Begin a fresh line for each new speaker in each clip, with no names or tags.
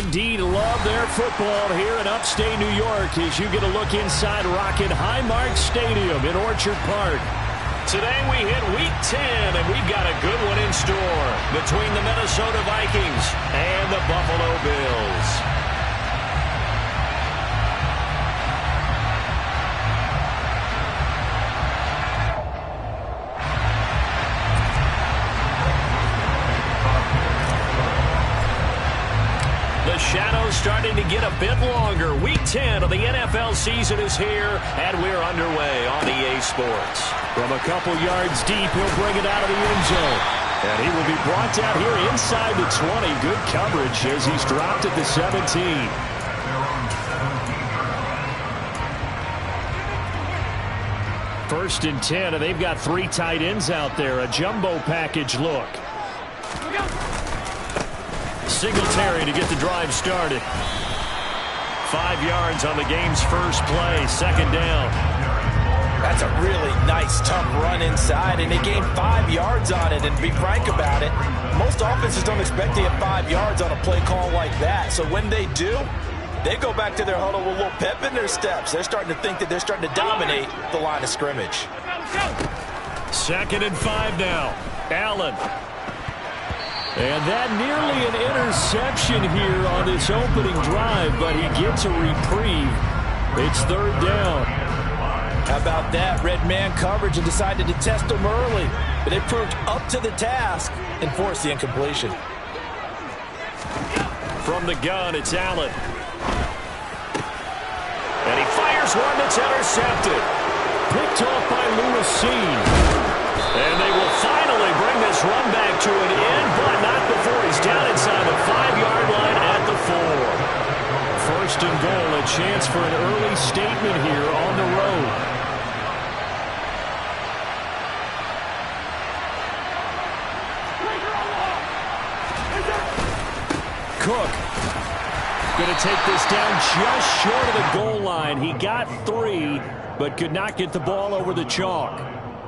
indeed love their football here in upstate New York as you get a look inside Rocket Highmark Stadium in Orchard Park. Today we hit Week 10, and we've got a good one in store between the Minnesota Vikings and the Buffalo Bills. The shadow's starting to get a bit longer. Week 10 of the NFL season is here, and we're underway on EA Sports. From a couple yards deep, he'll bring it out of the end zone. And he will be brought down here inside the 20. Good coverage as he's dropped at the 17. First and 10, and they've got 3 tight ends out there. A jumbo package look. Singletary to get the drive started. 5 yards on the game's first play. Second down.
That's a really nice, tough run inside, and they gained 5 yards on it. And to be frank about it, most offenses don't expect to get 5 yards on a play call like that. So when they do, they go back to their huddle with a little pep in their steps. They're starting to think that they're starting to dominate the line of scrimmage.
2nd and 5 now. Allen. And that nearly an interception here on this opening drive, but he gets a reprieve. It's 3rd down.
How about that? Red man coverage and decided to test him early, but they proved up to the task and forced the incompletion.
From the gun, it's Allen. And he fires one that's intercepted. Picked off by Lewis. And they will finally bring this run back to an end, but not before he's down inside the 5-yard line at the 4. 1st and goal, a chance for an early statement here on the road. Cook going to take this down just short of the goal line. He got 3, but could not get the ball over the chalk.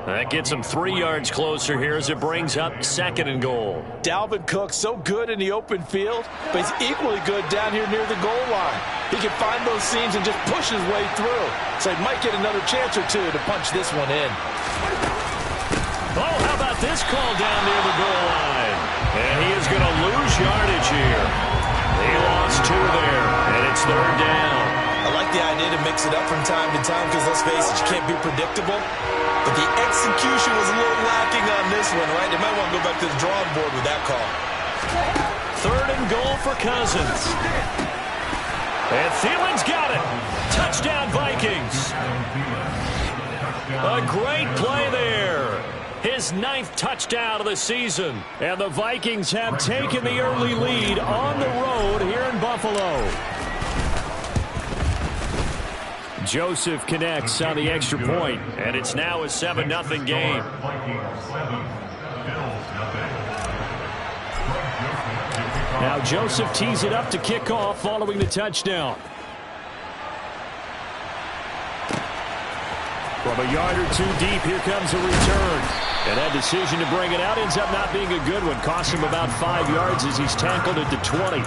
That gets him 3 yards closer here as it brings up 2nd and goal.
Dalvin Cook so good in the open field, but he's equally good down here near the goal line. He can find those seams and just push his way through. So he might get another chance or two to punch this one in.
Oh, how about this call down near the goal line? And he is going to lose yardage here. He lost 2 there, and it's 3rd down.
I like the idea to mix it up from time to time because, let's face it, you can't be predictable. But the execution was a little lacking on this one, right? They might want to go back to the drawing board with that call.
3rd and goal for Cousins. And Thielen's got it. Touchdown, Vikings. A great play there. His 9th touchdown of the season. And the Vikings have taken the early lead on the road here in Buffalo. Joseph connects on the extra point, and it's now a 7-0 game. Now Joseph tees it up to kick off following the touchdown. From a yard or 2 deep, here comes a return. And that decision to bring it out ends up not being a good one. Costs him about 5 yards as he's tackled at the 20.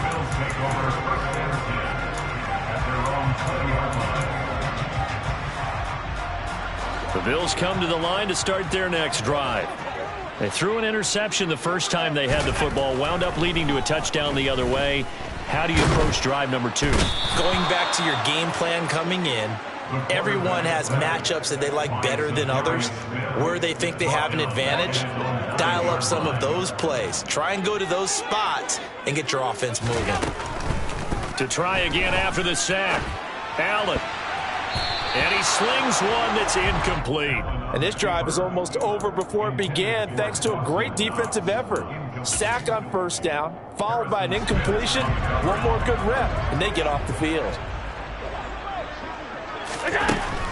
The Bills come to the line to start their next drive. They threw an interception the first time they had the football, wound up leading to a touchdown the other way. How do you approach drive number 2?
Going back to your game plan coming in, everyone has matchups that they like better than others. Where they think they have an advantage, dial up some of those plays. Try and go to those spots and get your offense moving.
To try again after the sack, Allen. And he slings one that's incomplete.
And this drive is almost over before it began thanks to a great defensive effort. Sack on 1st down, followed by an incompletion. One more good rep, and they get off the field.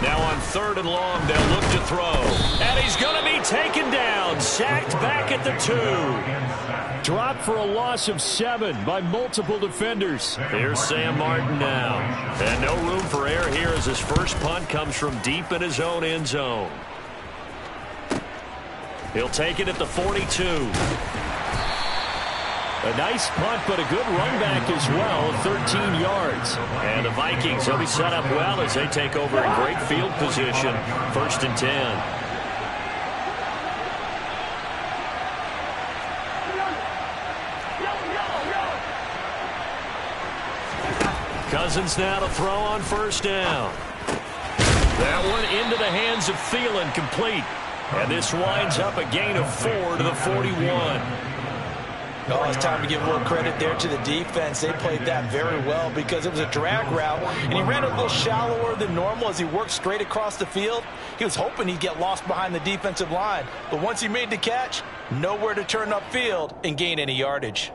Now on 3rd and long, they'll look to throw. And he's going to be taken down. Sacked back at the 2. Dropped for a loss of 7 by multiple defenders. Here's Sam Martin now. And no room for error here as his first punt comes from deep in his own end zone. He'll take it at the 42. A nice punt, but a good run back as well, 13 yards. And the Vikings will be set up well as they take over in great field position, 1st and 10. Cousins now to throw on 1st down. That one into the hands of Thielen, complete. And this winds up a gain of 4 to the 41.
Oh, it's time to give a little credit there to the defense. They played that very well because it was a drag route, and he ran a little shallower than normal as he worked straight across the field. He was hoping he'd get lost behind the defensive line, but once he made the catch, nowhere to turn upfield and gain any yardage.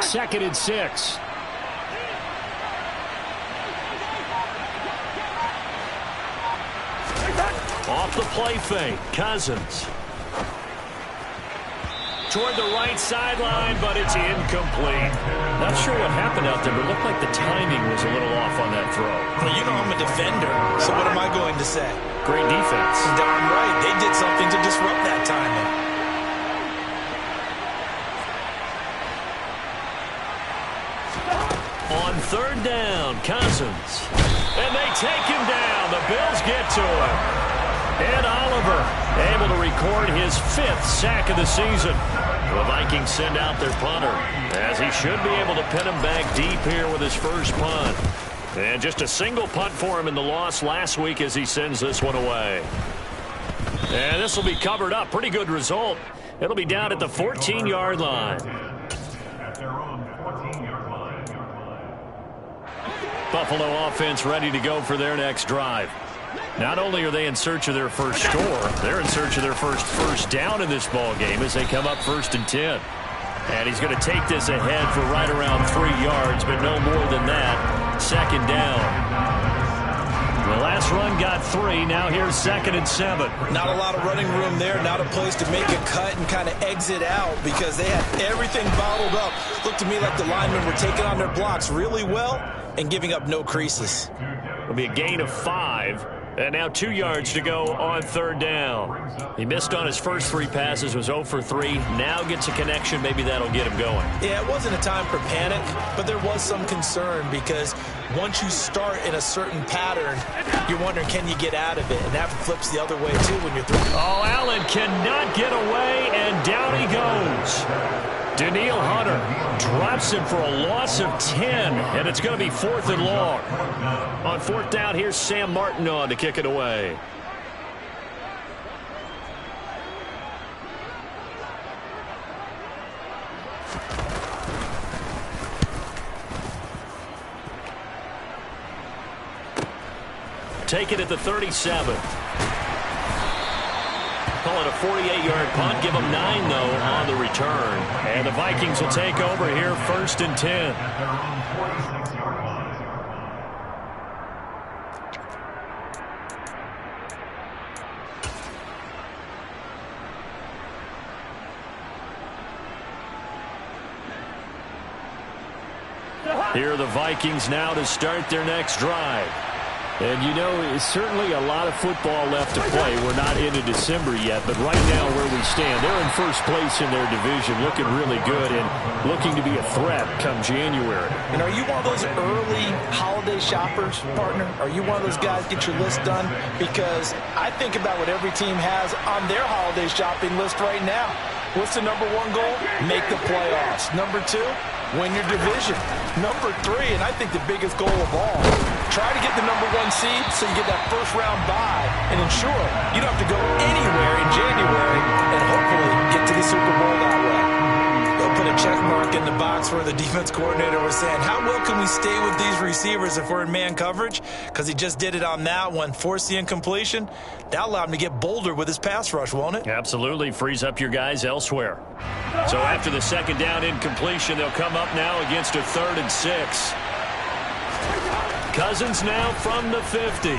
Second and 6. Off the play fake, Cousins. Toward the right sideline, but it's incomplete. Not sure what happened out there, but it looked like the timing was a little off on that throw.
Well, you know I'm a defender, so what am I going to say?
Great defense.
Darn right. They did something to disrupt that timing.
On 3rd down, Cousins. And they take him down. The Bills get to him. Ed Oliver able to record his 5th sack of the season. The Vikings send out their punter, as he should be able to pin him back deep here with his first punt. And just a single punt for him in the loss last week as he sends this one away. And this will be covered up. Pretty good result. It'll be down at the 14-yard line. Buffalo offense ready to go for their next drive. Not only are they in search of their first score, they're in search of their first down in this ball game as they come up 1st and 10. And he's going to take this ahead for right around 3 yards, but no more than that. 2nd down. The last run got 3. Now here's 2nd and 7.
Not a lot of running room there. Not a place to make a cut and kind of exit out because they had everything bottled up. Looked to me like the linemen were taking on their blocks really well and giving up no creases.
It'll be a gain of 5. And now 2 yards to go on 3rd down. He missed on his first 3 passes, was 0 for 3. Now gets a connection. Maybe that'll get him going.
Yeah, it wasn't a time for panic, but there was some concern because once you start in a certain pattern, you're wondering, can you get out of it? And that flips the other way, too, when you're through.
Oh, Allen cannot get away, and down he goes. Daniil Hunter drops him for a loss of 10, and it's going to be 4th and long. On 4th down, here's Sam Martin on to kick it away. Take it at the 37. Call it a 48-yard punt. Give them 9, though, on the return. And the Vikings will take over here 1st and 10. Here are the Vikings now to start their next drive. And, you know, it's certainly a lot of football left to play. We're not into December yet, but right now where we stand, they're in first place in their division, looking really good and looking to be a threat come January.
And are you one of those early holiday shoppers, partner? Are you one of those guys get your list done? Because I think about what every team has on their holiday shopping list right now. What's the number 1 goal? Make the playoffs. Number 2, win your division. Number 3, and I think the biggest goal of all, try to get the number 1 seed so you get that first-round bye and ensure you don't have to go anywhere in January and hopefully get to the Super Bowl that way. They'll put a check mark in the box where the defense coordinator was saying, how well can we stay with these receivers if we're in man coverage? Because he just did it on that one, forced the incompletion. That allowed him to get bolder with his pass rush, won't it?
Absolutely. Frees up your guys elsewhere. So after the 2nd down incompletion, they'll come up now against a 3rd and 6. Cousins now from the 50.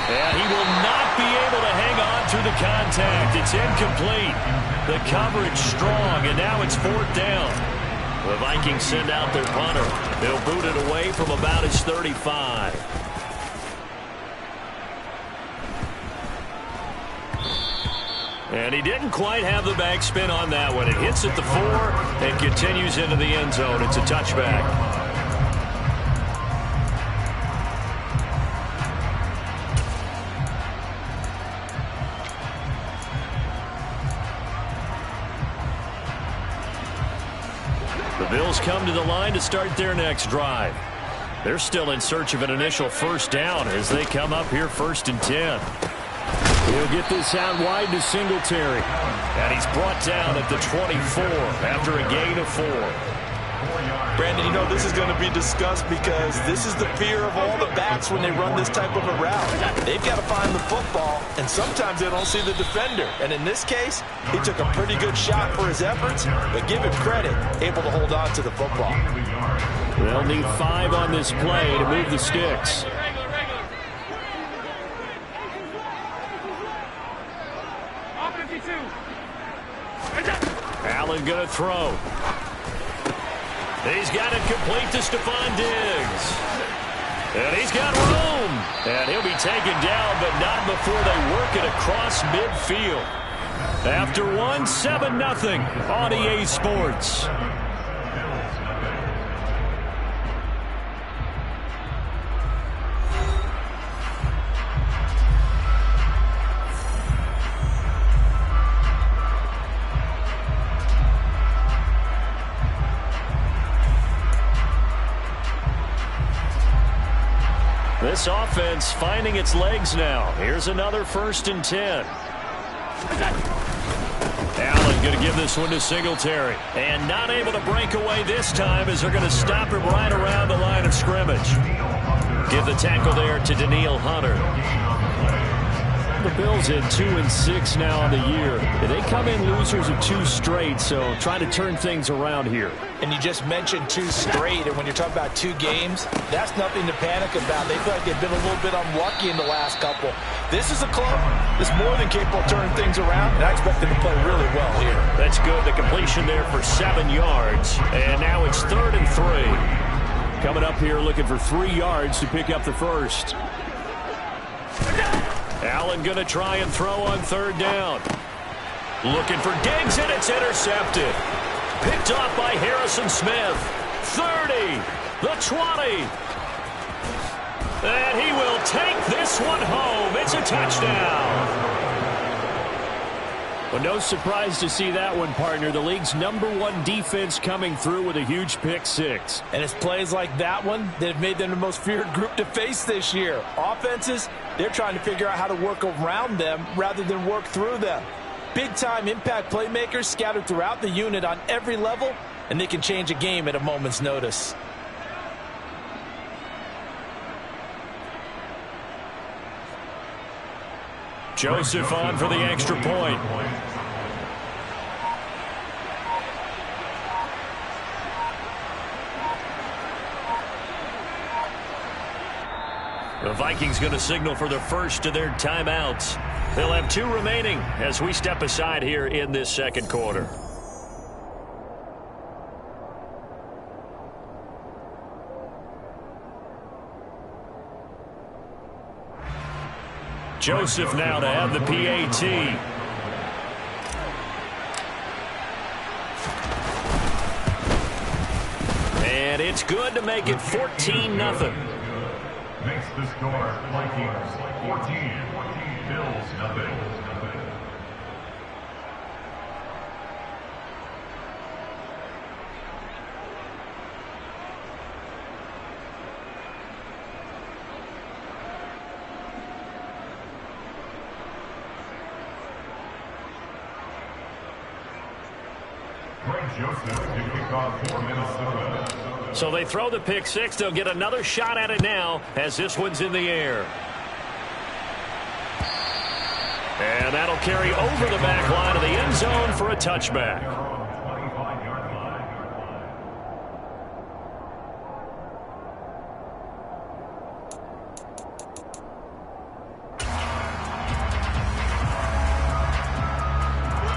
And he will not be able to hang on through the contact. It's incomplete. The coverage strong, and now it's 4th down. The Vikings send out their punter. They'll boot it away from about his 35. And he didn't quite have the backspin on that one. It hits at the 4 and continues into the end zone. It's a touchback. The Bills come to the line to start their next drive. They're still in search of an initial first down as they come up here 1st and 10. He'll get this out wide to Singletary. And he's brought down at the 24 after a gain of 4.
Brandon, you know this is going to be discussed because this is the fear of all the backs when they run this type of a route. They've got to find the football, and sometimes they don't see the defender. And in this case, he took a pretty good shot for his efforts, but give him credit, able to hold on to the football.
They'll need 5 on this play to move the sticks. Allen going to throw. He's got it complete to Stephon Diggs. And he's got room. And he'll be taken down, but not before they work it across midfield. After 1, 7-0 on EA Sports. This offense finding its legs now. Here's another 1st and 10. Allen going to give this one to Singletary. And not able to break away this time as they're going to stop him right around the line of scrimmage. Give the tackle there to Danielle Hunter. The Bills at 2-6 now on the year. They come in losers of 2 straight, so trying to turn things around here.
And you just mentioned 2 straight, and when you're talking about 2 games, that's nothing to panic about. They feel like they've been a little bit unlucky in the last couple. This is a club that's more than capable of turning things around, and I expect them to play really well here.
That's good. The completion there for 7 yards, and now it's 3rd and 3. Coming up here looking for 3 yards to pick up the first. Allen going to try and throw on 3rd down. Looking for Diggs, and it's intercepted. Picked off by Harrison Smith. 30, the 20. And he will take this one home. It's a touchdown. Well, no surprise to see that one, partner. The league's #1 defense coming through with a huge pick 6.
And it's plays like that one that have made them the most feared group to face this year. Offenses, they're trying to figure out how to work around them rather than work through them. Big-time impact playmakers scattered throughout the unit on every level, and they can change a game at a moment's notice.
Joseph on for the extra point. The Vikings going to signal for the first of their timeouts. They'll have 2 remaining as we step aside here in this 2nd quarter. Joseph now to have the PAT. And it's good to make it 14-0.
Makes the score Vikings 14, Bills nothing.
So they throw the pick 6. They'll get another shot at it now as this one's in the air. And that'll carry over the back line of the end zone for a touchback.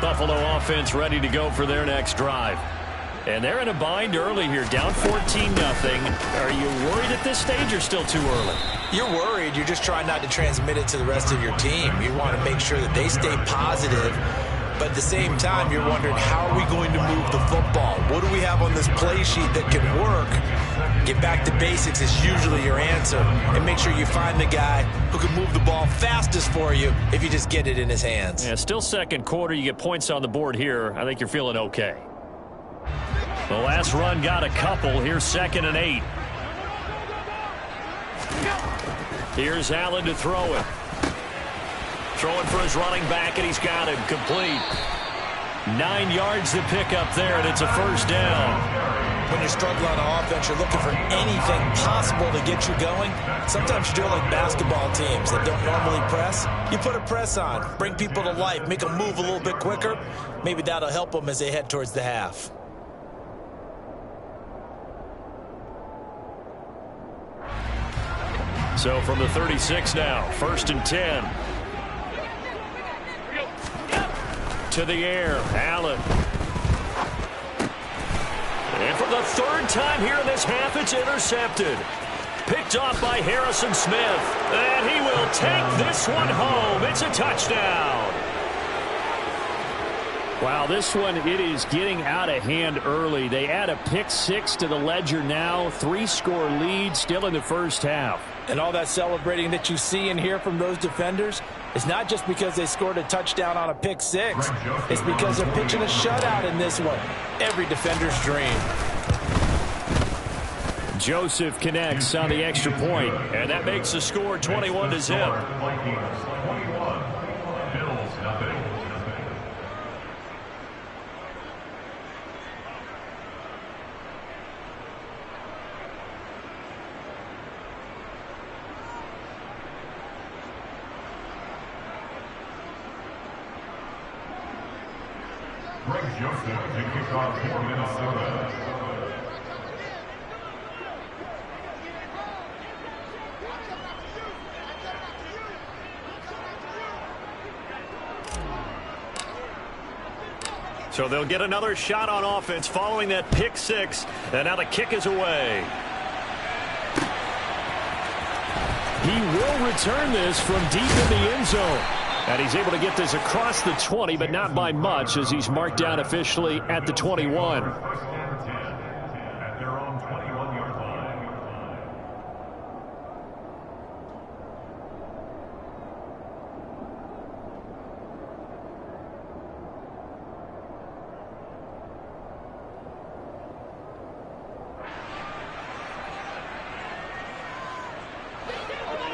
Buffalo offense ready to go for their next drive. And they're in a bind early here, down 14-0. Are you worried at this stage or still too early?
You're worried. You're just trying not to transmit it to the rest of your team. You want to make sure that they stay positive. But at the same time, you're wondering, how are we going to move the football? What do we have on this play sheet that can work? Get back to basics is usually your answer. And make sure you find the guy who can move the ball fastest for you if you just get it in his hands.
Yeah, still second quarter. You get points on the board here. I think you're feeling okay. The last run got a couple. Here's 2nd and 8. Here's Allen to throw it. Throwing for his running back, and he's got him complete. 9 yards to pick up there, and it's a first down.
When you're struggling on offense, you're looking for anything possible to get you going. Sometimes you do it like basketball teams that don't normally press. You put a press on, bring people to life, make them move a little bit quicker. Maybe that'll help them as they head towards the half.
So from the 36 now, 1st and 10. To the air, Allen. And for the 3rd time here in this half, it's intercepted. Picked off by Harrison Smith. And he will take this one home. It's a touchdown. Wow, this one, it is getting out of hand early. They add a pick 6 to the ledger now. 3-score lead still in the first half.
And all that celebrating that you see and hear from those defenders is not just because they scored a touchdown on a pick 6. It's because they're pitching a shutout in this one. Every defender's dream.
Joseph connects on the extra point, and that makes the score 21-0.
Joseph to kick off for Minnesota.
So they'll get another shot on offense following that pick 6. And now the kick is away. He will return this from deep in the end zone. And he's able to get this across the 20, but not by much, as he's marked down officially at the 21.
At their own 21-yard line.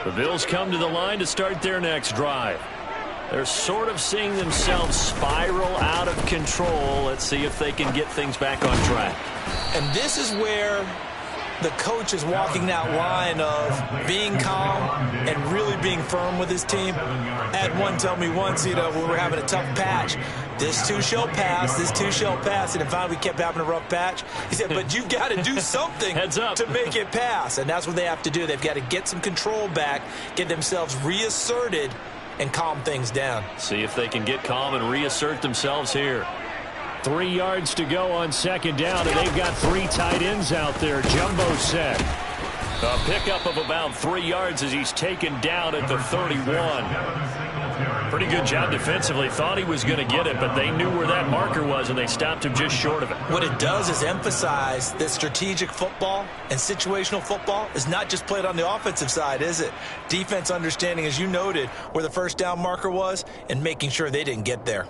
The Bills come to the line to start their next drive. They're sort of seeing themselves spiral out of control. Let's see if they can get things back on track.
And this is where the coach is walking that line of being calm and really being firm with his team. I had one tell me once, when we're having a tough patch, this too shall pass, this too shall pass. And if finally we kept having a rough patch, he said, but you've got to do something to make it pass. And that's what they have to do. They've got to get some control back, get themselves reasserted, and calm things down.
See if they can get calm and reassert themselves here. 3 yards to go on 2nd down, and they've got 3 tight ends out there. Jumbo set. A pickup of about 3 yards as he's taken down at the 31. Pretty good job defensively. Thought he was going to get it, but they knew where that marker was, and they stopped him just short of it.
What it does is emphasize that strategic football and situational football is not just played on the offensive side, is it? Defense understanding, as you noted, where the first down marker was and making sure they didn't get there.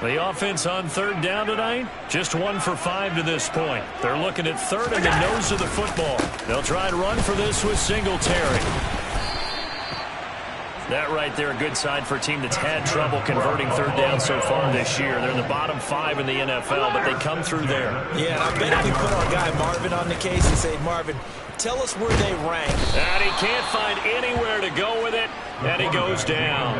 The offense on 3rd down tonight, just 1 for 5 to this point. They're looking at 3rd and the nose of the football. They'll try and run for this with Singletary. That right there, a good sign for a team that's had trouble converting 3rd down so far this year. They're in the bottom 5 in the NFL, but they come through there.
Yeah, and I bet if we put our guy Marvin on the case and say, Marvin, tell us where they rank.
And he can't find anywhere to go with it, and he goes down.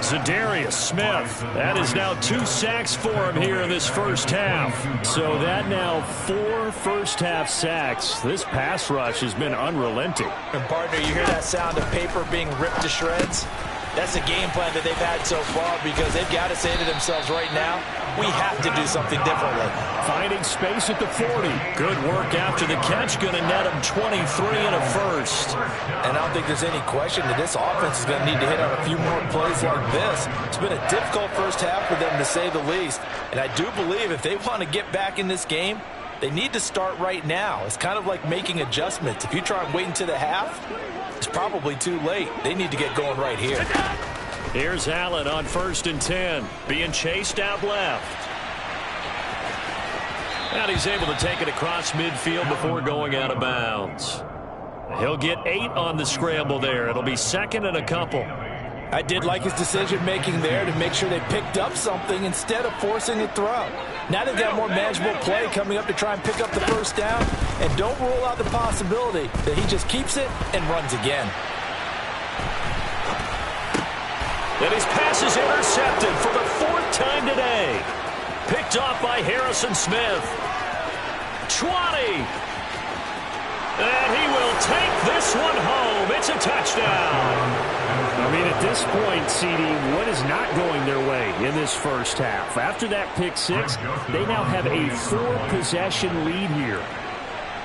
Za'Darius Smith, that is now 2 sacks for him here in this first half. So that now 4 first-half sacks. This pass rush has been unrelenting.
And, partner, you hear that sound of paper being ripped to shreds? That's the game plan that they've had so far because they've got to say to themselves right now, we have to do something differently.
Finding space at the 40. Good work after the catch. Going to net him 23 and a first.
And I don't think there's any question that this offense is going to need to hit on a few more plays like this. It's been a difficult first half for them, to say the least. And I do believe if they want to get back in this game, they need to start right now. It's kind of like making adjustments. If you try and wait until the half, it's probably too late. They need to get going right here.
Here's Allen on 1st and 10. Being chased out left. And he's able to take it across midfield before going out of bounds. He'll get 8 on the scramble there. It'll be 2nd and a couple.
I did like his decision-making there to make sure they picked up something instead of forcing a throw. Now they've got more manageable play coming up to try and pick up the first down. And don't rule out the possibility that he just keeps it and runs again.
And his pass is intercepted for the 4th time today. Picked off by Harrison Smith. 20. And he will take this one home. It's a touchdown.
I mean, at this point, CD, what is not going their way in this first half? After that pick six, they now have a 4-possession lead here.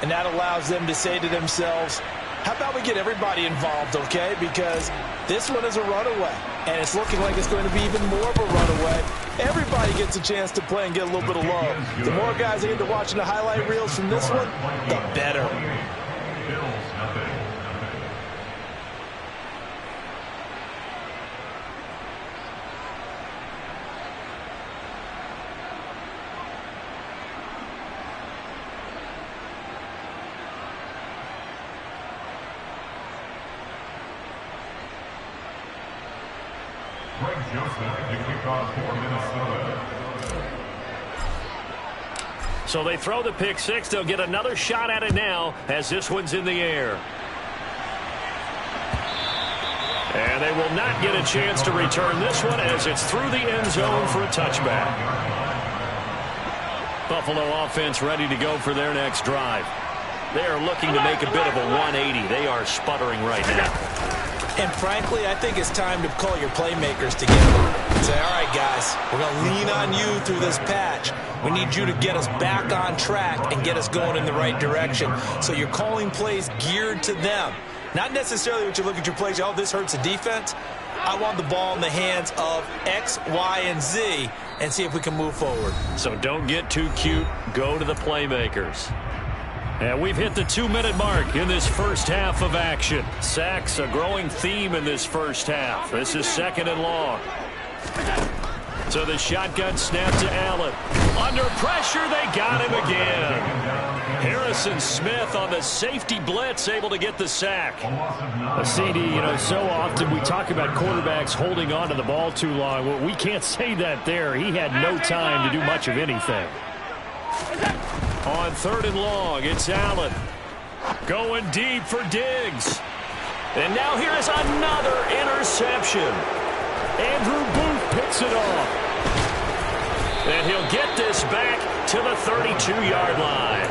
And that allows them to say to themselves, how about we get everybody involved, okay? Because this one is a runaway, and it's looking like it's going to be even more of a runaway. Everybody gets a chance to play and get a little bit of love. The more guys that get to watching the highlight reels from this one, the better.
So they throw the pick six. They'll get another shot at it now as this one's in the air. And they will not get a chance to return this one as it's through the end zone for a touchback. Buffalo offense ready to go for their next drive. They are looking to make a bit of a 180. They are sputtering right now.
And frankly, I think it's time to call your playmakers together. Say, all right, guys, we're going to lean on you through this patch. We need you to get us back on track and get us going in the right direction. So you're calling plays geared to them. Not necessarily what you look at your plays, oh, this hurts the defense. I want the ball in the hands of X, Y, and Z and see if we can move forward.
So don't get too cute. Go to the playmakers. And we've hit the 2-minute mark in this first half of action. Sacks, a growing theme in this first half. This is 2nd and long. So the shotgun snap to Allen. Under pressure, they got him again. Harrison Smith on the safety blitz, able to get the sack.
CD, you know, so often we talk about quarterbacks holding on to the ball too long. Well, we can't say that there. He had no time to do much of anything.
On 3rd and long, it's Allen. Going deep for Diggs. And now here is another interception. Andrew Booth picks it off. And he'll get this back to the 32-yard line.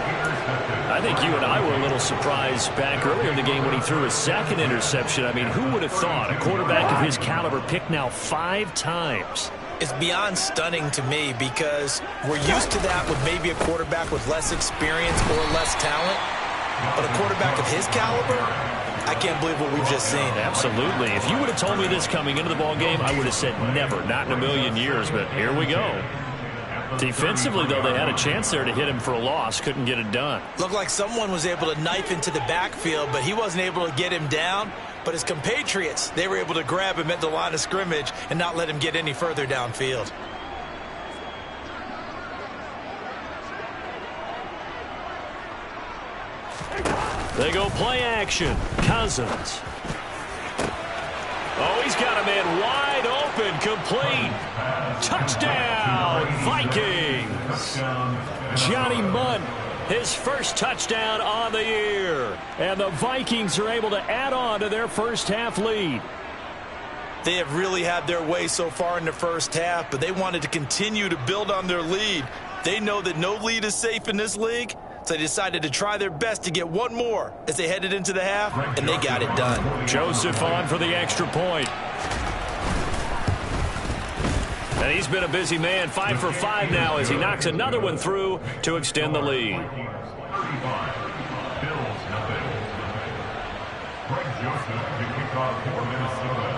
I think you and I were a little surprised back earlier in the game when he threw his 2nd interception. I mean, who would have thought a quarterback of his caliber picked now 5 times?
It's beyond stunning to me because we're used to that with maybe a quarterback with less experience or less talent. But a quarterback of his caliber, I can't believe what we've just seen.
Absolutely. If you would have told me this coming into the ball game, I would have said never, not in a million years. But here we go. Defensively, though, they had a chance there to hit him for a loss. Couldn't get it done.
Looked like someone was able to knife into the backfield, but he wasn't able to get him down. But his compatriots, they were able to grab him at the line of scrimmage and not let him get any further downfield.
They go play action. Cousins. Oh, he's got a man wide open, complete. Touchdown, Vikings. Johnny Munn, his first touchdown on the year. And the Vikings are able to add on to their first half lead.
They have really had their way so far in the first half, but they wanted to continue to build on their lead. They know that no lead is safe in this league, so they decided to try their best to get one more as they headed into the half, and they got it done.
Joseph on for the extra point. And he's been a busy man, 5 for 5 now as he knocks another one through to extend the lead.
35. Bills nothing. Greg Joseph to kick off for Minnesota.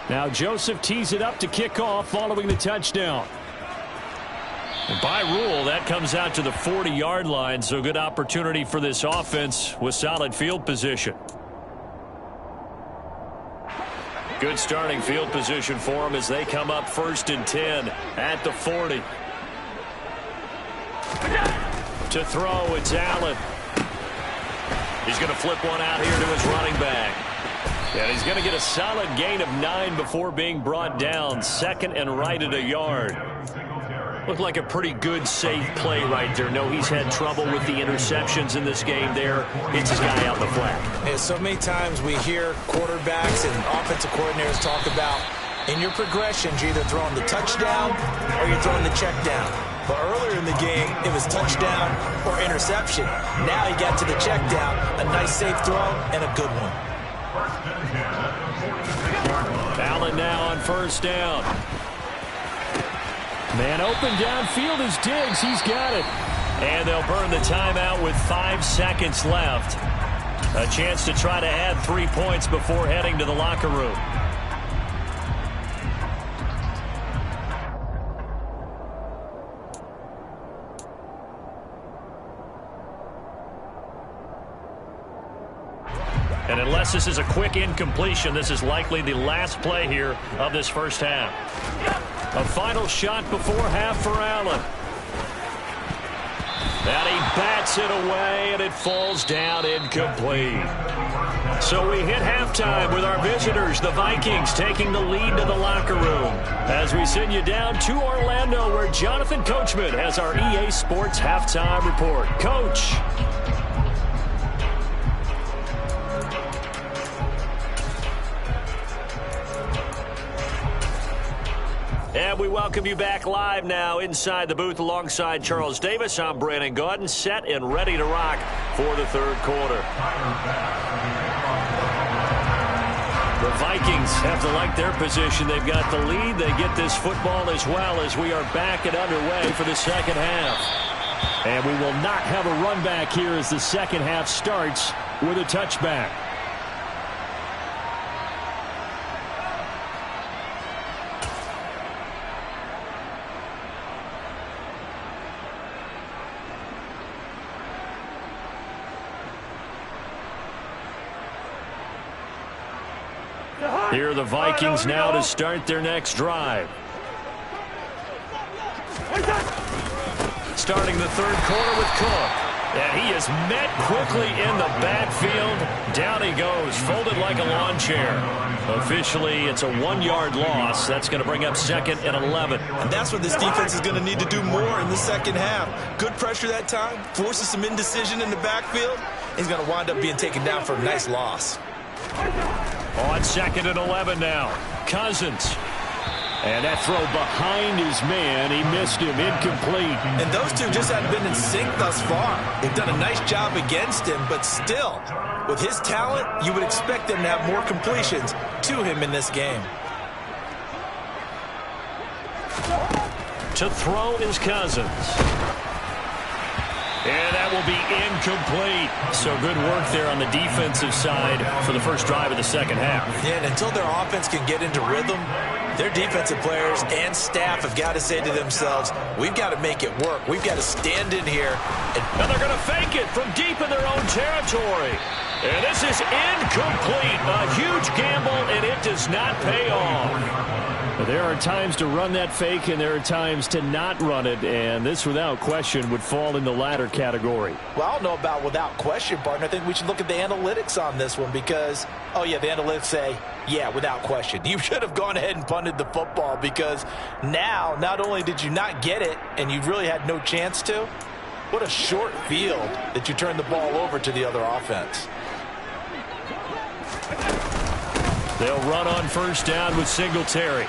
Now Joseph tees it up to kick off following the touchdown.
And by rule, that comes out to the 40-yard line, so good opportunity for this offense with solid field position. Good starting field position for them as they come up 1st and 10 at the 40. To throw, it's Allen. He's going to flip one out here to his running back. And he's going to get a solid gain of 9 before being brought down. 2nd and right at a yard. Looked like a pretty good, safe play right there. No, he's had trouble with the interceptions in this game there. It's his guy out in the flat.
Yeah, so many times we hear quarterbacks and offensive coordinators talk about in your progressions, you're either throwing the touchdown or you're throwing the check down. But earlier in the game, it was touchdown or interception. Now he got to the check down. A nice, safe throw and a good one.
Allen now on 1st down.
Man open downfield is Diggs. He's got it.
And they'll burn the timeout with 5 seconds left. A chance to try to add 3 points before heading to the locker room. And unless this is a quick incompletion, this is likely the last play here of this first half. A final shot before half for Allen. And he bats it away, and it falls down incomplete. So we hit halftime with our visitors, the Vikings, taking the lead to the locker room. As we send you down to Orlando, where Jonathan Coachman has our EA Sports halftime report. Coach. And we welcome you back live now inside the booth alongside Charles Davis. I'm Brandon Gaudin, set and ready to rock for the 3rd quarter. The Vikings have to like their position. They've got the lead. They get this football as well as we are back and underway for the 2nd half.
And we will not have a run back here as the 2nd half starts with a touchback.
Here are the Vikings now to start their next drive. Starting the 3rd quarter with Cook. And he is met quickly in the backfield. Down he goes, folded like a lawn chair. Officially, it's a 1-yard loss. That's going to bring up 2nd and 11.
And that's what this defense is going to need to do more in the 2nd half. Good pressure that time, forces some indecision in the backfield. He's going to wind up being taken down for a nice loss.
On 2nd and 11 now. Cousins.
And that throw behind his man. He missed him. Incomplete.
And those two just haven't been in sync thus far. They've done a nice job against him, but still, with his talent, you would expect them to have more completions to him in this game.
To throw is Cousins. And that will be incomplete. So good work there on the defensive side for the first drive of the 2nd half.
Yeah, and until their offense can get into rhythm, their defensive players and staff have got to say to themselves, we've got to make it work. We've got to stand in here.
And they're going to fake it from deep in their own territory. And this is incomplete. A huge gamble, and it does not pay off.
There are times to run that fake, and there are times to not run it, and this, without question, would fall in the latter category.
Well, I don't know about without question, partner. I think we should look at the analytics on this one because, oh, yeah, the analytics say, yeah, without question. You should have gone ahead and punted the football because now, not only did you not get it, and you really had no chance to, what a short field that you turned the ball over to the other offense.
They'll run on first down with Singletary.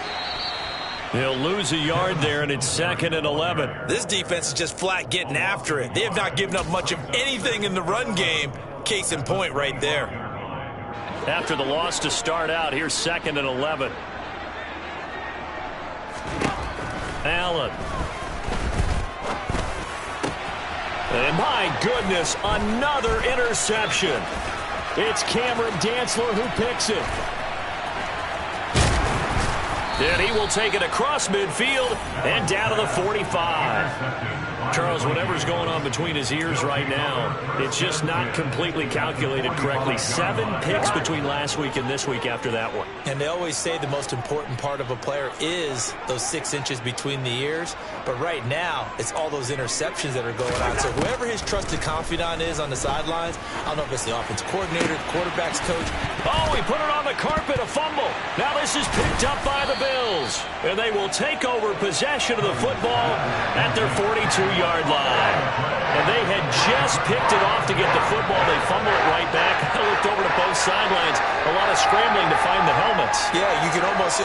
He'll lose a yard there, and it's 2nd and 11.
This defense is just flat getting after it. They have not given up much of anything in the run game. Case in point right there.
After the loss to start out, here's 2nd and 11. Allen. And my goodness, another interception. It's Cameron Dantzler who picks it. And he will take it across midfield and down to the 45. Charles, whatever's going on between his ears right now, it's just not completely calculated correctly. 7 picks between last week and this week after that one.
And they always say the most important part of a player is those 6 inches between the ears. But right now, it's all those interceptions that are going on. So whoever his trusted confidant is on the sidelines, I don't know if it's the offensive coordinator, the quarterback's coach.
Oh, he put it on the carpet, a fumble. Now this is picked up by the Bills. And they will take over possession of the football at their 42-yard line. And they had just picked it off to get the football. They fumble it right back. I looked over to both sidelines. A lot of scrambling to find the helmets.
Yeah, you can almost,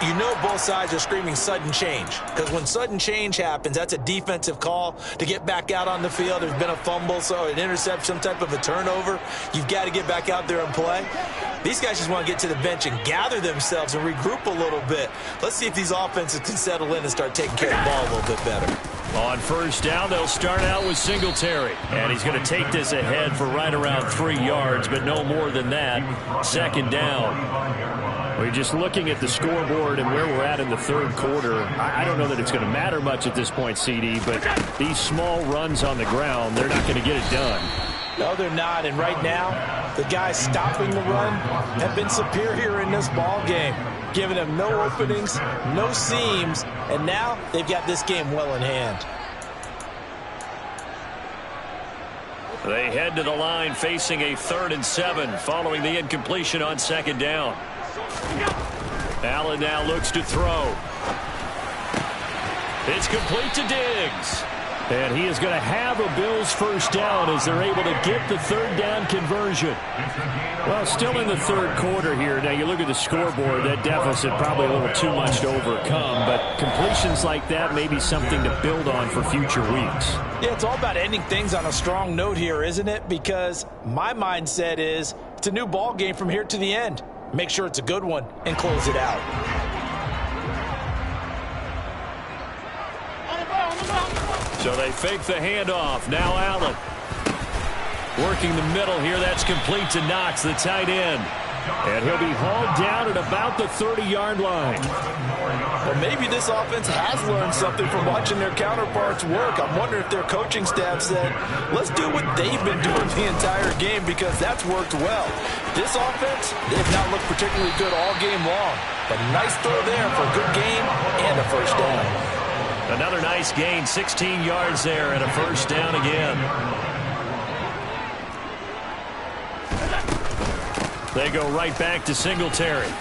you know both sides are screaming sudden change. Because when sudden change happens, that's a defensive call to get back out on the field. There's been a fumble, so an interception, some type of a turnover. You've got to get back out there and play. These guys just want to get to the bench and gather themselves and regroup a little bit. Let's see if these offenses can settle in and start taking care of the ball a little bit better.
On first down, they'll start out with Singletary. And he's going to take this ahead for right around 3 yards, but no more than that. 2nd down. We're just looking at the scoreboard and where we're at in the 3rd quarter. I don't know that it's going to matter much at this point, CD, but these small runs on the ground, they're not going to get it done.
No, they're not. And right now, the guys stopping the run have been superior in this ball game, giving them no openings, no seams, and now they've got this game well in hand.
They head to the line facing a 3rd and 7 following the incompletion on 2nd down. Allen now looks to throw. It's complete to Diggs. And he is going to have a Bills first down as they're able to get the 3rd down conversion. Well, still in the 3rd quarter here. Now, you look at the scoreboard, that deficit probably a little too much to overcome. But completions like that may be something to build on for future weeks.
Yeah, it's all about ending things on a strong note here, isn't it? Because my mindset is it's a new ball game from here to the end. Make sure it's a good one and close it out.
So they fake the handoff. Now Allen. Working the middle here. That's complete to Knox, the tight end. And he'll be hauled down at about the 30-yard line.
Well, maybe this offense has learned something from watching their counterparts work. I'm wondering if their coaching staff said, let's do what they've been doing the entire game because that's worked well. This offense, they've not looked particularly good all game long. But nice throw there for a good game and a first down.
Another nice gain, 16 yards there and a first down again. They go right back to Singletary.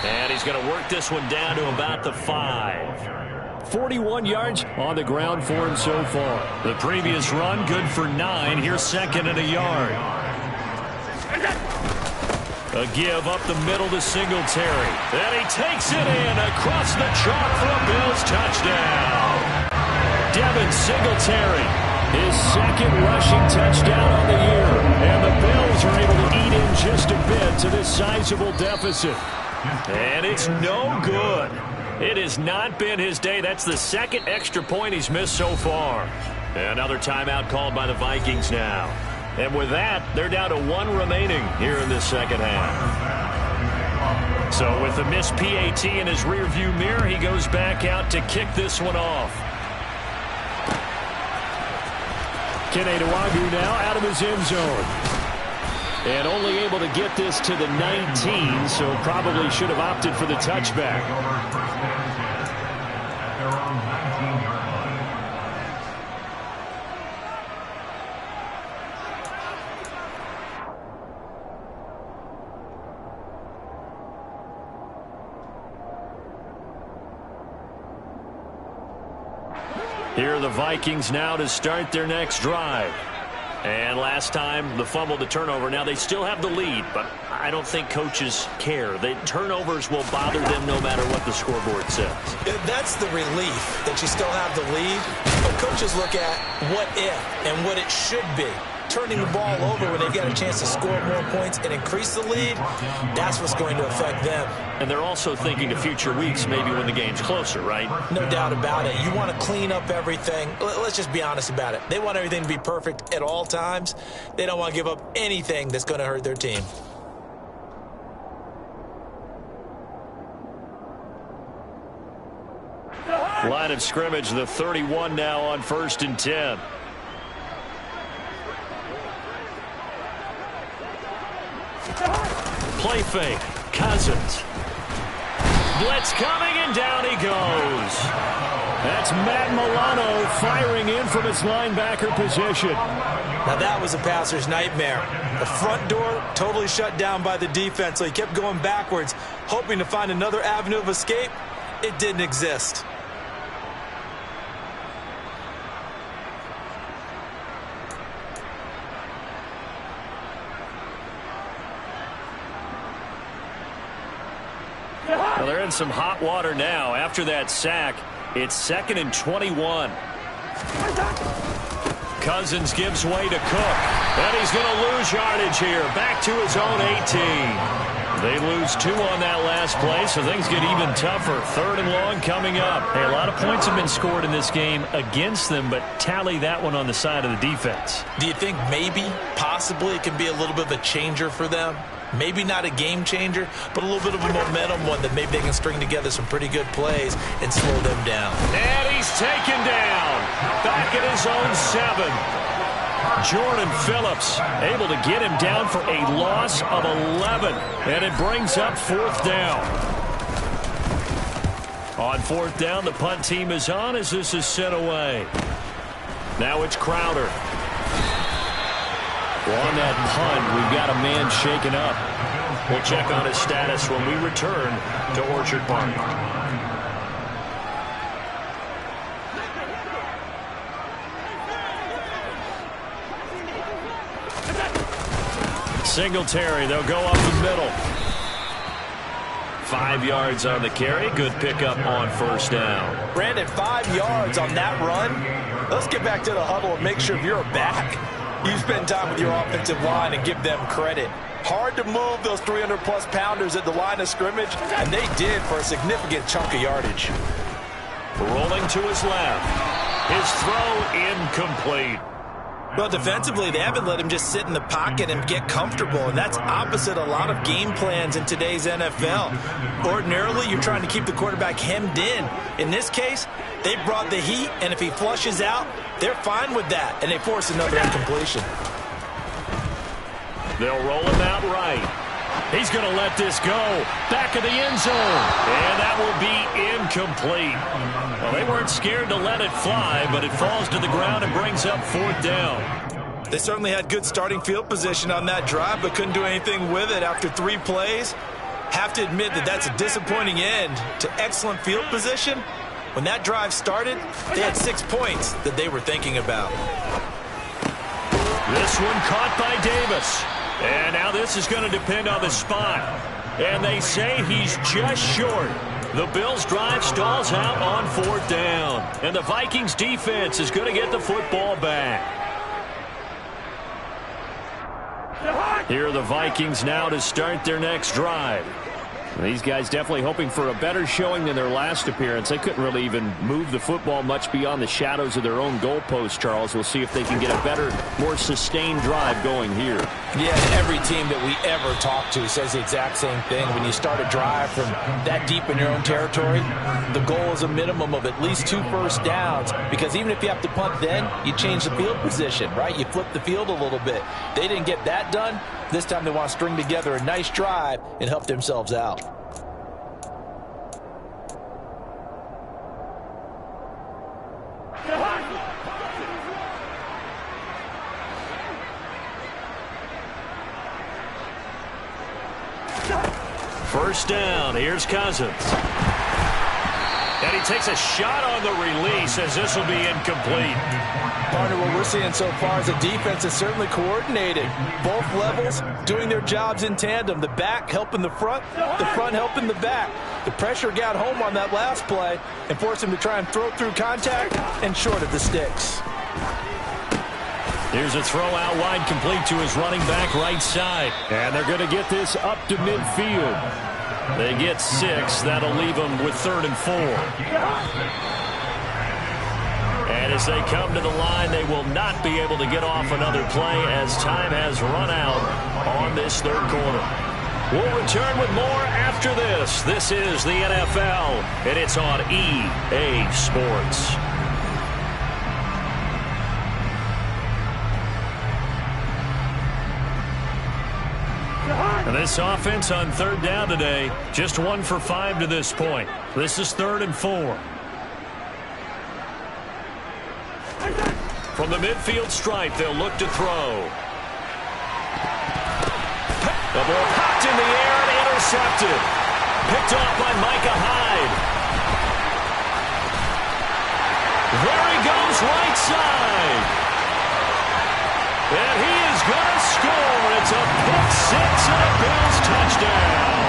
And he's going to work this one down to about the 5. 41 yards on the ground for him so far. The previous run, good for 9. Here's 2nd and a yard. A give up the middle to Singletary. And he takes it in across the chalk for a Bills touchdown. Devin Singletary, his 2nd rushing touchdown on the year. And the Bills are able to eat in just a bit to this sizable deficit. And it's no good. It has not been his day. That's the 2nd extra point he's missed so far. Another timeout called by the Vikings now. And with that, they're down to 1 remaining here in this 2nd half. So with the missed PAT in his rearview mirror, he goes back out to kick this one off. Keneduagu now out of his end zone. And only able to get this to the 19, so probably should have opted for the touchback. Here are the Vikings now to start their next drive. And last time, the fumble, the turnover. Now they still have the lead, but I don't think coaches care. The turnovers will bother them no matter what the scoreboard says.
That's the relief that you still have the lead. But coaches look at what if and what it should be. Turning the ball over when they've got a chance to score more points and increase the lead, that's what's going to affect them.
And they're also thinking to future weeks, maybe when the game's closer, right?
No doubt about it. You want to clean up everything. Let's just be honest about it. They want everything to be perfect at all times. They don't want to give up anything that's going to hurt their team.
Line of scrimmage, the 31 now on 1st and 10. Play fake. Cousins. Blitz coming, and down he goes. That's Matt Milano firing in from his linebacker position.
Now that was a passer's nightmare. The front door totally shut down by the defense, so he kept going backwards, hoping to find another avenue of escape. It didn't exist.
Well, they're in some hot water now. After that sack, it's 2nd and 21. Cousins gives way to Cook. And he's going to lose yardage here. Back to his own 18. They lose 2 on that last play, so things get even tougher. 3rd and long coming up.
Hey, a lot of points have been scored in this game against them, but tally that one on the side of the defense.
Do you think maybe, possibly, it can be a little bit of a changer for them? Maybe not a game changer, but a little bit of a momentum one that maybe they can string together some pretty good plays and slow them down.
And he's taken down. Back at his own 7. Jordan Phillips able to get him down for a loss of 11. And it brings up 4th down. On 4th down, the punt team is on as this is sent away. Now it's Crowder. Well, on that punt, we've got a man shaken up. We'll check on his status when we return to Orchard Park. Singletary, they'll go up the middle. 5 yards on the carry. Good pickup on 1st down.
Brandon, 5 yards on that run. Let's get back to the huddle and make sure if you're back, you spend time with your offensive line and give them credit. Hard to move those 300-plus pounders at the line of scrimmage, and they did for a significant chunk of yardage.
Rolling to his left. His throw incomplete.
Well, defensively, they haven't let him just sit in the pocket and get comfortable, and that's opposite a lot of game plans in today's NFL. Ordinarily, you're trying to keep the quarterback hemmed in. In this case, they brought the heat, and if he flushes out, they're fine with that, and they force another incompletion.
They'll roll him out right. He's going to let this go. Back of the end zone. And that will be incomplete. Well, they weren't scared to let it fly, but it falls to the ground and brings up 4th down.
They certainly had good starting field position on that drive, but couldn't do anything with it after 3 plays. Have to admit that that's a disappointing end to excellent field position. When that drive started, they had 6 points that they were thinking about.
This one caught by Davis. And now this is going to depend on the spot. And they say he's just short. The Bills' drive stalls out on 4th down. And the Vikings' defense is going to get the football back. Here are the Vikings now to start their next drive.
These guys definitely hoping for a better showing than their last appearance. They couldn't really even move the football much beyond the shadows of their own goalpost, Charles. We'll see if they can get a better, more sustained drive going here.
Yeah, every team that we ever talk to says the exact same thing. When you start a drive from that deep in your own territory, the goal is a minimum of at least 2 first downs, because even if you have to punt then, you change the field position, right? You flip the field a little bit. They didn't get that done. This time they want to string together a nice drive and help themselves out.
First down. Here's Cousins. And And he takes a shot on the release as this will be incomplete.
Partner, what we're seeing so far is the defense is certainly coordinated. Both levels doing their jobs in tandem. The back helping the front helping the back. The pressure got home on that last play and forced him to try and throw through contact and short of the sticks.
Here's a throw out wide, complete to his running back right side. And they're going to get this up to midfield. They get 6. That'll leave them with 3rd and 4. And as they come to the line, they will not be able to get off another play as time has run out on this 3rd quarter. We'll return with more after this. This is the NFL, and it's on EA Sports. And this offense on 3rd down today, just 1 for 5 to this point. This is 3rd and 4. From the midfield stripe, they'll look to throw. The ball popped in the air and intercepted. Picked off by Micah Hyde. There he goes, right side. And he is going to score. It's a pick 6 and a Bills touchdown.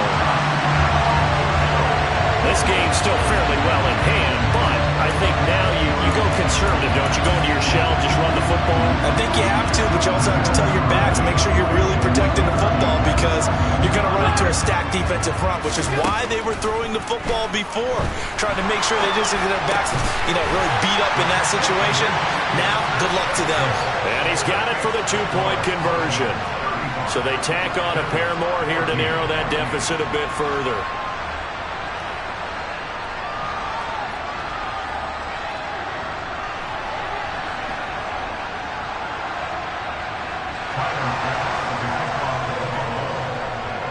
This game's still fairly well in hand, but I think now you go conservative, don't you? Go into your shell, just run the football.
I think you have to, but you also have to tell your backs, make sure you're really protecting the football because you're going to run into a stacked defensive front, which is why they were throwing the football before, trying to make sure they just get their backs, really beat up in that situation. Now, good luck to them.
And he's got it for the 2-point conversion. So they tack on a pair more here to narrow that deficit a bit further.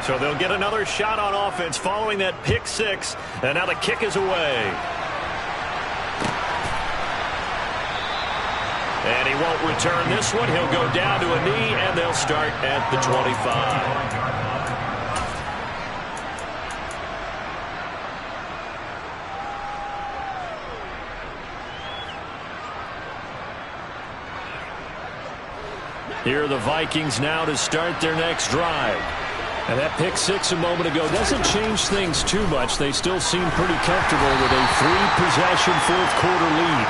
So they'll get another shot on offense following that pick 6. And now the kick is away. And he won't return this one. He'll go down to a knee, and they'll start at the 25. Here are the Vikings now to start their next drive. And that pick 6 a moment ago doesn't change things too much. They still seem pretty comfortable with a 3-possession 4th quarter lead.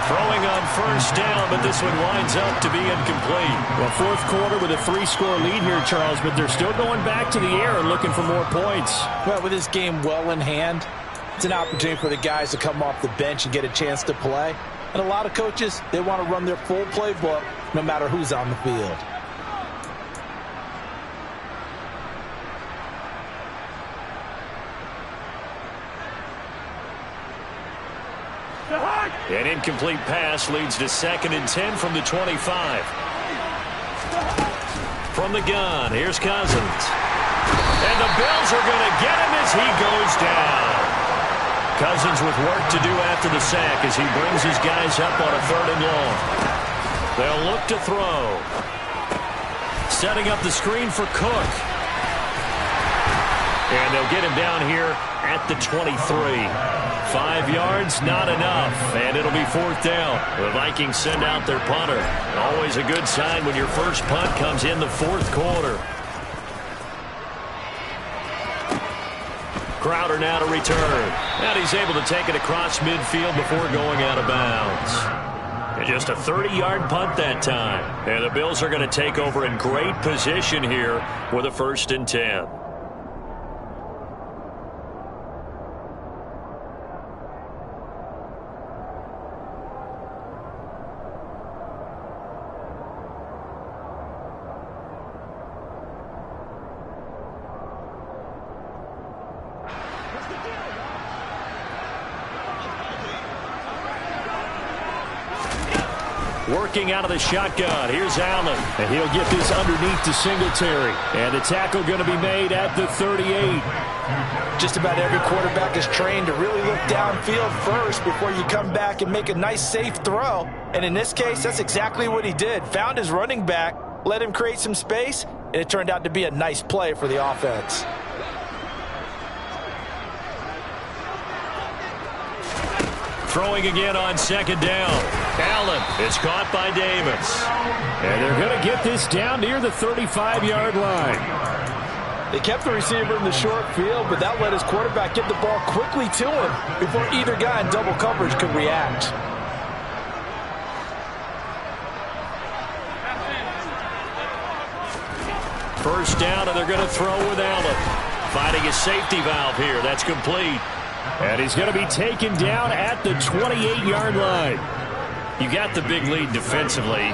Throwing on 1st down, but this one winds up to be incomplete.
Well, 4th quarter with a 3-score lead here, Charles, but they're still going back to the air and looking for more points.
Well, with this game well in hand, it's an opportunity for the guys to come off the bench and get a chance to play. And a lot of coaches, they want to run their full playbook no matter who's on the field.
An incomplete pass leads to 2nd and 10 from the 25. From the gun, here's Cousins. And the Bills are going to get him as he goes down. Cousins with work to do after the sack as he brings his guys up on a 3rd and long. They'll look to throw. Setting up the screen for Cook. And they'll get him down here at the 23. 5 yards, not enough, and it'll be 4th down. The Vikings send out their punter. Always a good sign when your first punt comes in the 4th quarter. Crowder now to return. And he's able to take it across midfield before going out of bounds. And just a 30-yard punt that time. And the Bills are going to take over in great position here with a 1st and 10. Working out of the shotgun. Here's Allen.
And he'll get this underneath to Singletary. And the tackle going to be made at the 38.
Just about every quarterback is trained to really look downfield first before you come back and make a nice, safe throw. And in this case, that's exactly what he did. Found his running back, let him create some space, and it turned out to be a nice play for the offense.
Throwing again on second down. Allen is caught by Davis.
And they're going to get this down near the 35-yard line.
They kept the receiver in the short field, but that let his quarterback get the ball quickly to him before either guy in double coverage could react.
First down, and they're going to throw with Allen. Finding a safety valve here. That's complete.
And he's going to be taken down at the 28-yard line.
You got the big lead defensively.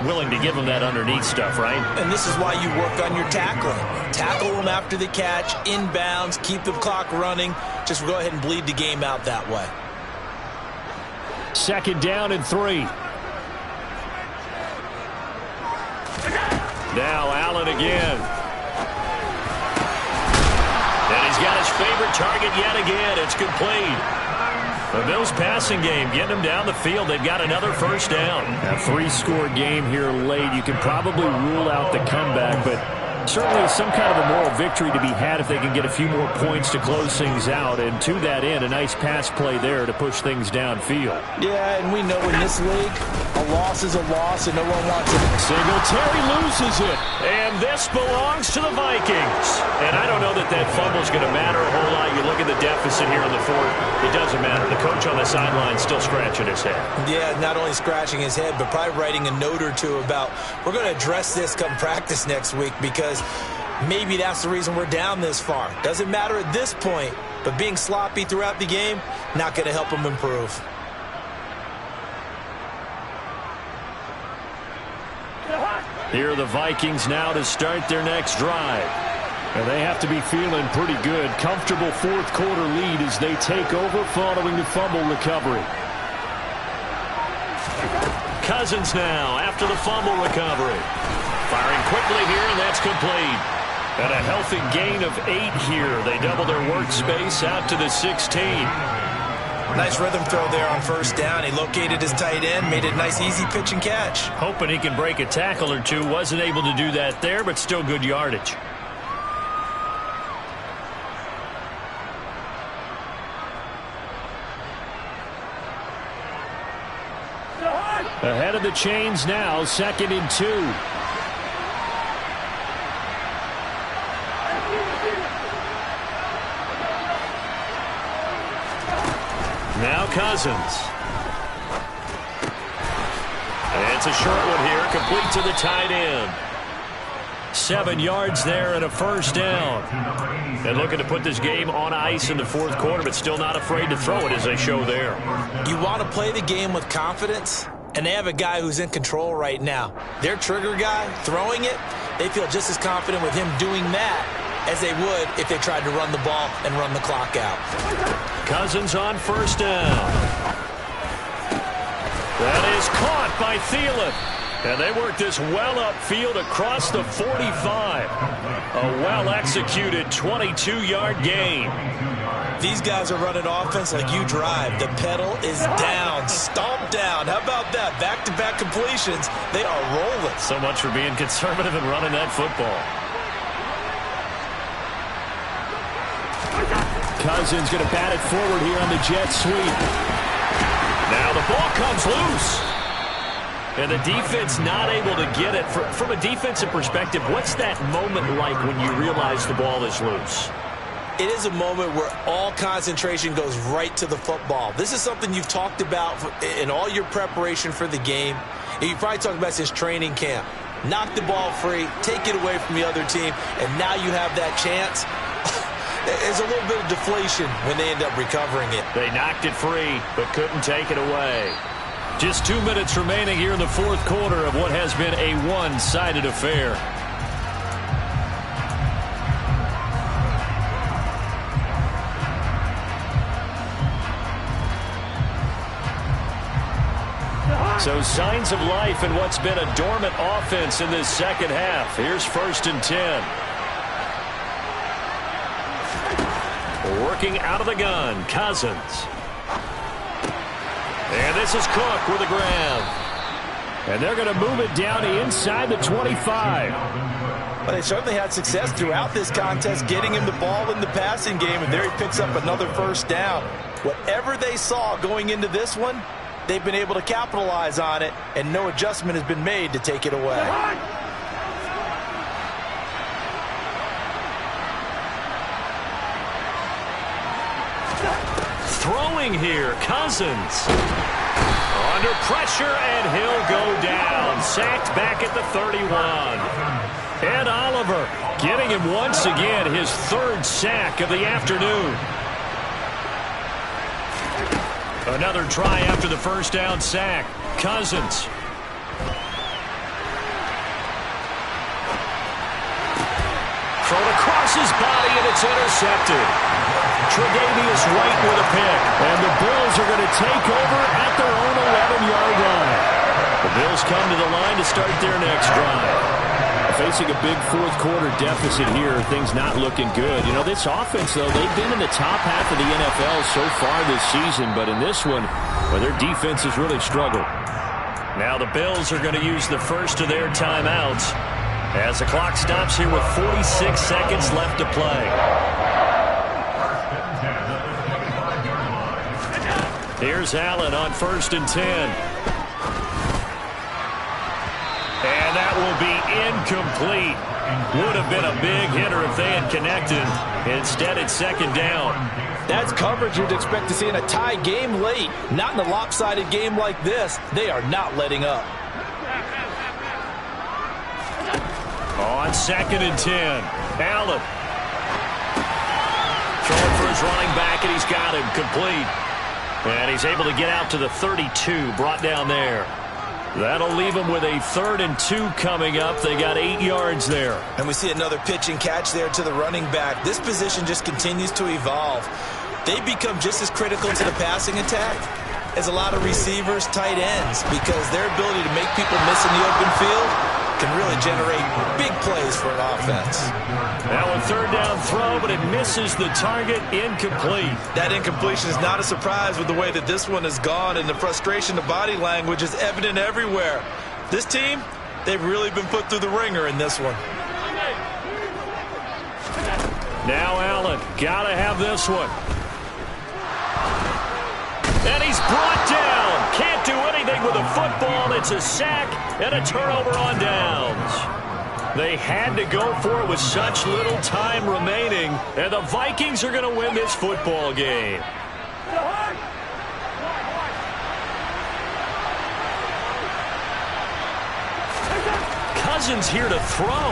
Willing to give him that underneath stuff, right?
And this is why you work on your tackling. Tackle them after the catch, inbounds, keep the clock running. Just go ahead and bleed the game out that way.
Second down and 3.
Now Allen again. And he's got his favorite target yet again. It's complete. The Bills passing game getting them down the field. They've got another first down.
A 3-score game here late. You can probably rule out the comeback, but certainly some kind of a moral victory to be had if they can get a few more points to close things out. And to that end, a nice pass play there to push things downfield.
Yeah, and we know in this league, a loss is a loss and no one wants it.
Singletary loses it.
And this belongs to the Vikings. And I don't know that that fumble is going to matter a whole lot. You look at the deficit here in the fourth. It doesn't matter. The coach on the sideline still scratching his head.
Yeah, not only scratching his head, but probably writing a note or two about, we're going to address this come practice next week because maybe that's the reason we're down this far. Doesn't matter at this point, but being sloppy throughout the game, not going to help him improve.
Here are the Vikings now to start their next drive.
And they have to be feeling pretty good. Comfortable fourth-quarter lead as they take over following the fumble recovery.
Cousins now after the fumble recovery. Firing quickly here, and that's complete. And a healthy gain of 8 here. They double their workspace out to the 16.
Nice rhythm throw there on first down. He located his tight end, made it a nice easy pitch and catch.
Hoping he can break a tackle or two. Wasn't able to do that there, but still good yardage.
Ahead of the chains now, 2nd and 2.
Now Cousins. And it's a short one here, complete to the tight end. 7 yards there and a first down. And looking to put this game on ice in the fourth quarter, but still not afraid to throw it as they show there.
You want to play the game with confidence, and they have a guy who's in control right now. Their trigger guy throwing it, they feel just as confident with him doing that as they would if they tried to run the ball and run the clock out.
Cousins on first down. That is caught by Thielen. And they work this well upfield across the 45. A well-executed 22-yard gain.
These guys are running offense like you drive. The pedal is down, stomped down. How about that? Back-to-back completions. They are rolling.
So much for being conservative and running that football.
Cousins going to bat it forward here on the jet sweep.
Now the ball comes loose. And the defense not able to get it. From a defensive perspective, what's that moment like when you realize the ball is loose?
It is a moment where all concentration goes right to the football. This is something you've talked about in all your preparation for the game. And you probably talked about since training camp. Knock the ball free, take it away from the other team, and now you have that chance. There's a little bit of deflation when they end up recovering it.
They knocked it free, but couldn't take it away. Just 2 minutes remaining here in the fourth quarter of what has been a one-sided affair. So signs of life in what's been a dormant offense in this second half. Here's 1st and 10. Working out of the gun, Cousins. And this is Cook with a grab.
And they're going to move it down to inside the 25.
But they certainly had success throughout this contest, getting him the ball in the passing game, and there he picks up another first down. Whatever they saw going into this one, they've been able to capitalize on it, and no adjustment has been made to take it away.
Throwing here, Cousins. Under pressure, and he'll go down. Sacked back at the 31. Ed Oliver getting him once again his third sack of the afternoon. Another try after the first down sack. Cousins. Thrown across his body, and it's intercepted. Tre'Davious White with a pick. And the Bills are going to take over at their own 11-yard line. The Bills come to the line to start their next drive.
Facing a big fourth-quarter deficit here, things not looking good. You know, this offense, though, they've been in the top half of the NFL so far this season, but in this one, well, their defense has really struggled.
Now the Bills are going to use the first of their timeouts as the clock stops here with 46 seconds left to play. Here's Allen on 1st and 10. And that will be incomplete. Would have been a big hitter if they had connected. Instead, it's 2nd down.
That's coverage you'd expect to see in a tie game late. Not in a lopsided game like this. They are not letting up.
On 2nd and 10. Allen. Throwing for his running back, and he's got him complete. And he's able to get out to the 32, brought down there. That'll leave them with a 3rd and 2 coming up. They got 8 yards there.
And we see another pitch and catch there to the running back. This position just continues to evolve. They become just as critical to the passing attack as a lot of receivers, tight ends, because their ability to make people miss in the open field can really generate big plays for an offense.
Now a 3rd down throw, but it misses the target. Incomplete.
That incompletion is not a surprise with the way that this one has gone, and the frustration, the body language is evident everywhere. This team, they've really been put through the ringer in this one.
Now Allen, gotta have this one. And he's brought down. Can't do anything with a football. It's a sack and a turnover on downs. They had to go for it with such little time remaining. And the Vikings are going to win this football game. Cousins here to throw.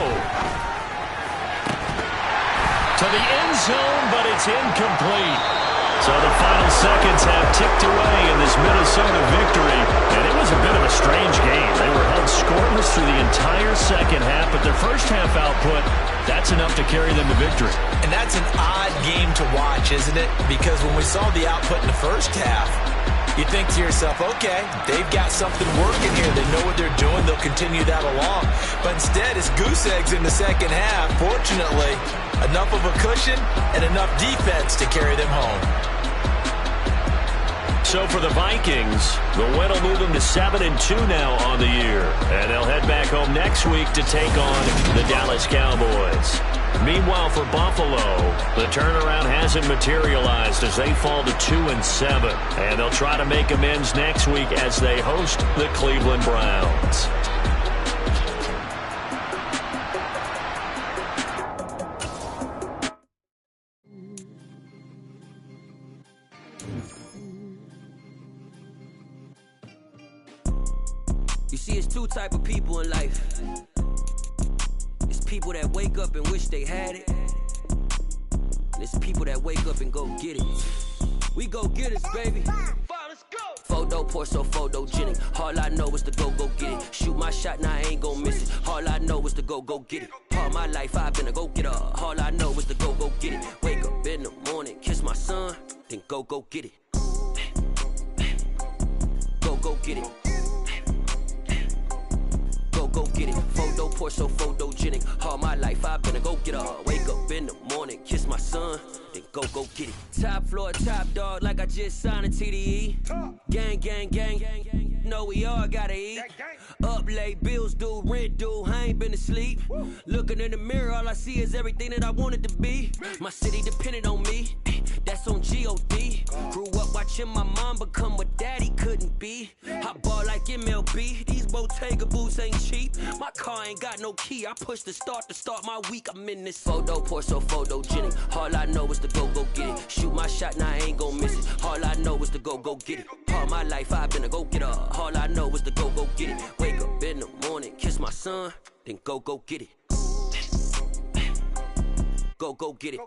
To the end zone, but it's incomplete. So the final seconds have ticked away in this Minnesota victory. And it was a bit of a strange game. They were held scoreless through the entire second half, but their first half output, that's enough to carry them to victory.
And that's an odd game to watch, isn't it? Because when we saw the output in the first half, you think to yourself, okay, they've got something working here. They know what they're doing. They'll continue that along. But instead, it's goose eggs in the second half. Fortunately, enough of a cushion and enough defense to carry them home.
So for the Vikings, the win will move them to 7-2 now on the year. And they'll head back home next week to take on the Dallas Cowboys. Meanwhile, for Buffalo, the turnaround hasn't materialized as they fall to 2-7. And they'll try to make amends next week as they host the Cleveland Browns.
You see, it's two type of people in life. It's people that wake up and wish they had it. And it's people that wake up and go get it. We go get it, baby. Let's go. Photo poor, so photogenic. All I know is to go get it. Shoot my shot, now I ain't gon' miss it. All I know is to go get it. All my life I've been a go-getter. All I know is to go get it. Wake up in the morning, kiss my son, then go get it. Go get it. Go get it. Photo poor, so photogenic. All my life I've been a go-getter. Wake up in the morning, kiss my son, then go get it. Top floor, top dog, like I just signed a TDE. Gang, gang, gang, gang, gang. Know we all gotta eat. Up late, bills due, rent due, I ain't been asleep. Looking in the mirror, all I see is everything that I wanted to be. My city depended on me. That's that's on G.O.D. Grew up watching my mom become what daddy couldn't be. I ball like MLB, these Bottega boots ain't cheap. My car ain't got no key, I push the start to start my week. I'm in this photo, pour so photogenic. All I know is to go get it. Shoot my shot, now I ain't gon' miss it. All I know is to go get it. All my life I've been a go-getter. All I know is to go get it. Wake up in the morning, kiss my son, then go get it. Go get it.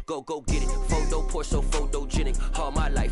Go get it. Photo, pour so photogenic. All my life